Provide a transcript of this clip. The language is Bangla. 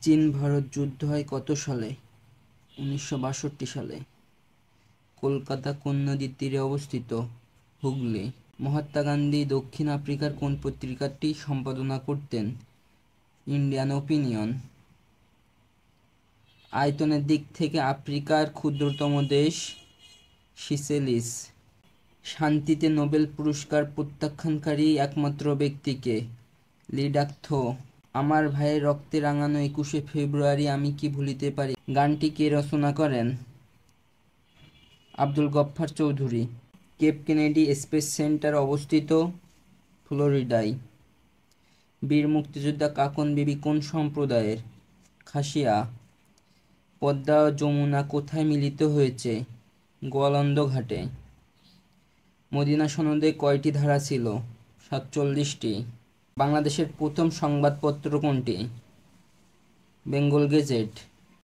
চীন ভারত যুদ্ধ হয় কত সালে? 1962 সালে। কলকাতা কোন নদীর তীরে অবস্থিত? হুগলি। মহাত্মা গান্ধী দক্ষিণ আফ্রিকার কোন পত্রিকাটি সম্পাদনা করতেন? Indian opinion. আয়তনের দিক থেকে আফ্রিকার ক্ষুদ্রতম দেশ সিসেলিস। শান্তিতে নোবেল পুরস্কার প্রত্যাখ্যানকারী একমাত্র ব্যক্তিকে? লি ডাক থো। আমার ভাইয়ের রক্তে রাঙানো 21শে ফেব্রুয়ারি আমি কি ভুলিতে পারি গানটি কে রচনা করেন? Abdul Gaffar Chowdhury. Cape Kennedy space centre অবস্থিত ফ্লোরিডায়। বীর মুক্তিযোদ্ধা কাকন বিবি কোন সম্প্রদায়ের? খাসিয়া। পদ্মা ও যমুনা কোথায় মিলিত হয়েছে? গোয়ালন্দ ঘাটে। মদিনা সনদে কয়টি ধারা ছিল? 47টি। বাংলাদেশের প্রথম সংবাদপত্র কোনটি? বেঙ্গল গেজেট।